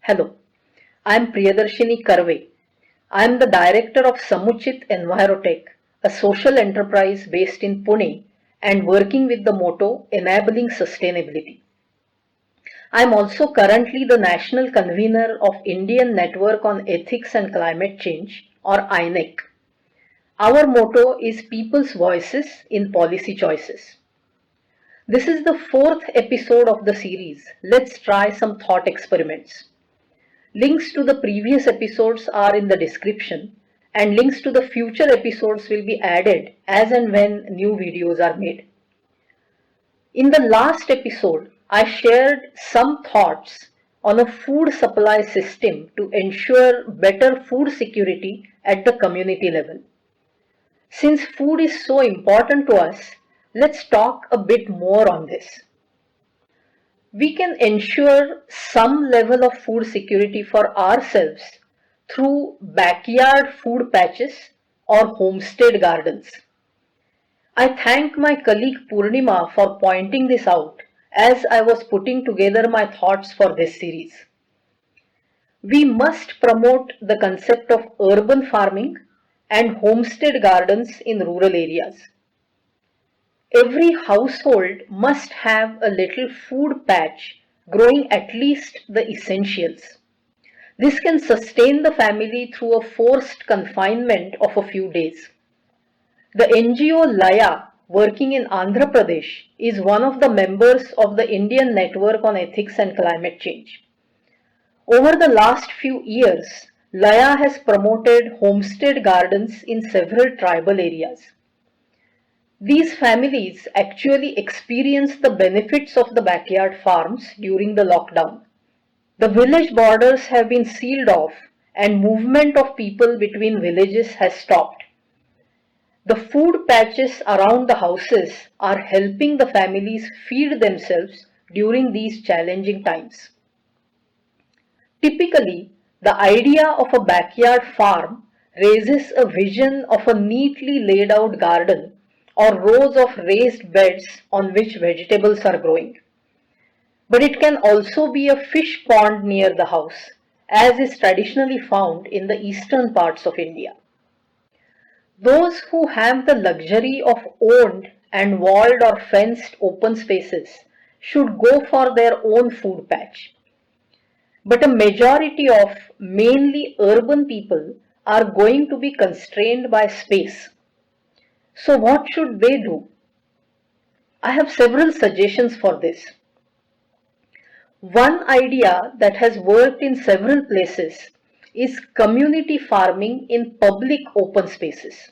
Hello, I am Priyadarshini Karve. I am the director of Samuchit Envirotech, a social enterprise based in Pune and working with the motto Enabling Sustainability. I am also currently the national convener of Indian Network on Ethics and Climate Change, or INEC. Our motto is People's Voices in Policy Choices. This is the fourth episode of the series. Let's try some thought experiments. Links to the previous episodes are in the description, and links to the future episodes will be added as and when new videos are made. In the last episode, I shared some thoughts on a food supply system to ensure better food security at the community level. Since food is so important to us, let's talk a bit more on this. We can ensure some level of food security for ourselves through backyard food patches or homestead gardens. I thank my colleague Purnima for pointing this out as I was putting together my thoughts for this series. We must promote the concept of urban farming and homestead gardens in rural areas. Every household must have a little food patch growing at least the essentials. This can sustain the family through a forced confinement of a few days. The NGO Laya, working in Andhra Pradesh, is one of the members of the Indian Network on Ethics and Climate Change. Over the last few years, Laya has promoted homestead gardens in several tribal areas. These families actually experienced the benefits of the backyard farms during the lockdown. The village borders have been sealed off and movement of people between villages has stopped. The food patches around the houses are helping the families feed themselves during these challenging times. Typically, the idea of a backyard farm raises a vision of a neatly laid out garden or rows of raised beds on which vegetables are growing. But it can also be a fish pond near the house, as is traditionally found in the eastern parts of India. Those who have the luxury of owned and walled or fenced open spaces should go for their own food patch. But a majority of mainly urban people are going to be constrained by space. So, what should they do? I have several suggestions for this. One idea that has worked in several places is community farming in public open spaces.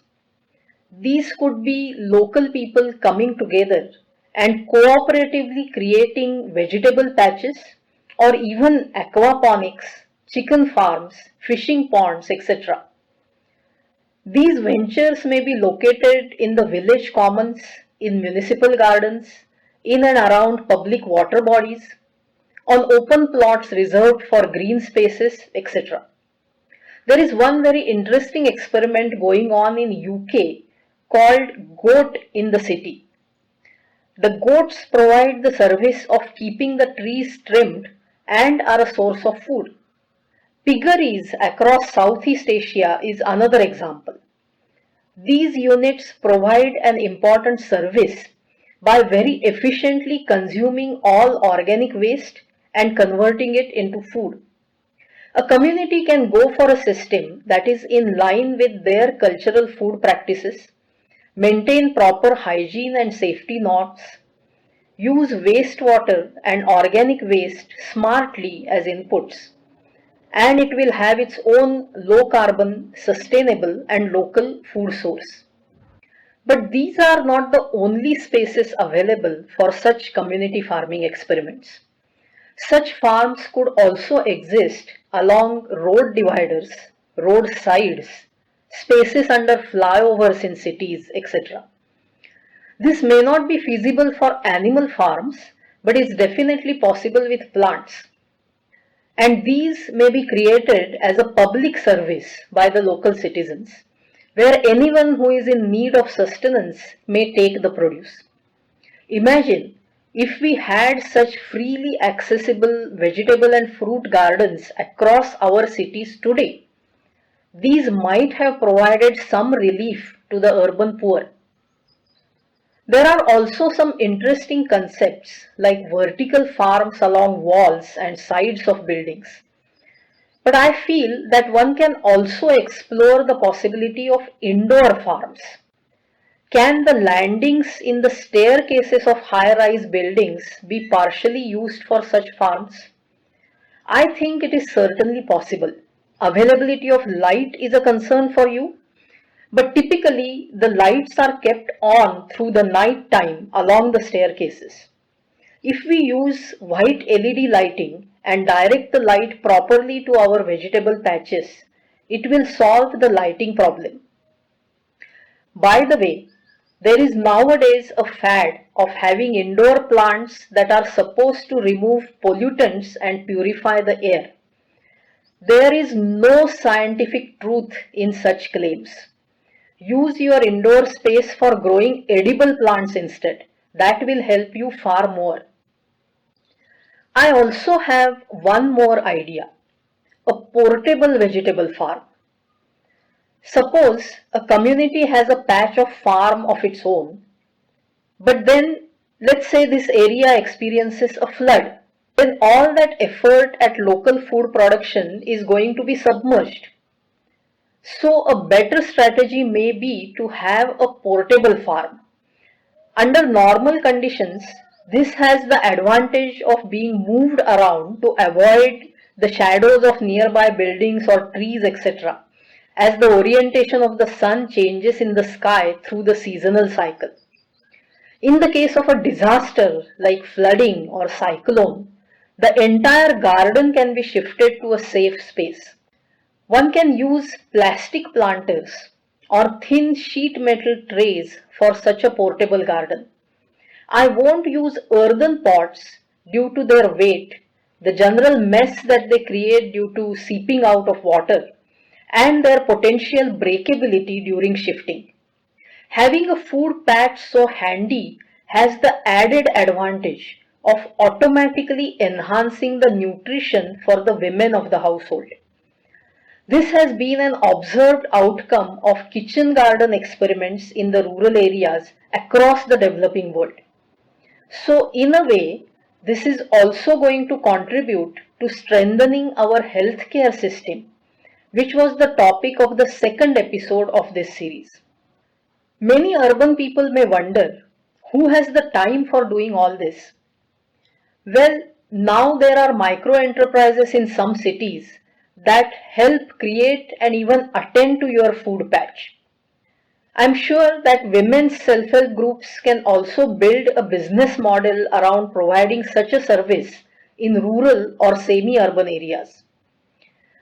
These could be local people coming together and cooperatively creating vegetable patches or even aquaponics, chicken farms, fishing ponds, etc. These ventures may be located in the village commons, in municipal gardens, in and around public water bodies, on open plots reserved for green spaces, etc. There is one very interesting experiment going on in UK called Goat in the City. The goats provide the service of keeping the trees trimmed and are a source of food. Piggeries across Southeast Asia is another example. These units provide an important service by very efficiently consuming all organic waste and converting it into food. A community can go for a system that is in line with their cultural food practices, maintain proper hygiene and safety norms, use wastewater and organic waste smartly as inputs, and it will have its own low carbon, sustainable and local food source. But these are not the only spaces available for such community farming experiments. Such farms could also exist along road dividers, road sides, spaces under flyovers in cities, etc. This may not be feasible for animal farms, but is definitely possible with plants. And these may be created as a public service by the local citizens, where anyone who is in need of sustenance may take the produce. Imagine If we had such freely accessible vegetable and fruit gardens across our cities today, these might have provided some relief to the urban poor. There are also some interesting concepts like vertical farms along walls and sides of buildings. But I feel that one can also explore the possibility of indoor farms. Can the landings in the staircases of high-rise buildings be partially used for such farms? I think it is certainly possible. Availability of light is a concern for you, but typically the lights are kept on through the night time along the staircases. If we use white LED lighting and direct the light properly to our vegetable patches, it will solve the lighting problem. By the way, there is nowadays a fad of having indoor plants that are supposed to remove pollutants and purify the air. There is no scientific truth in such claims. Use your indoor space for growing edible plants instead. That will help you far more. I also have one more idea, a portable vegetable farm. Suppose a community has a patch of farm of its own, but then let's say this area experiences a flood. Then all that effort at local food production is going to be submerged. So a better strategy may be to have a portable farm. Under normal conditions, this has the advantage of being moved around to avoid the shadows of nearby buildings or trees, etc., as the orientation of the sun changes in the sky through the seasonal cycle. In the case of a disaster like flooding or cyclone, the entire garden can be shifted to a safe space. One can use plastic planters or thin sheet metal trays for such a portable garden. I won't use earthen pots due to their weight, the general mess that they create due to seeping out of water, and their potential breakability during shifting. Having a food patch so handy has the added advantage of automatically enhancing the nutrition for the women of the household. This has been an observed outcome of kitchen garden experiments in the rural areas across the developing world. So, in a way, this is also going to contribute to strengthening our healthcare system, which was the topic of the second episode of this series. Many urban people may wonder, who has the time for doing all this? Well, now there are micro enterprises in some cities that help create and even attend to your food patch. I'm sure that women's self-help groups can also build a business model around providing such a service in rural or semi-urban areas.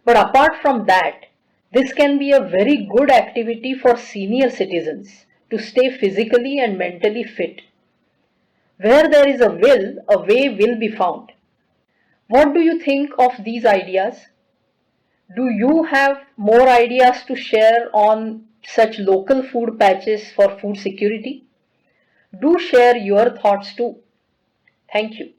But apart from that, this can be a very good activity for senior citizens to stay physically and mentally fit. Where there is a will, a way will be found. What do you think of these ideas? Do you have more ideas to share on such local food patches for food security? Do share your thoughts too. Thank you.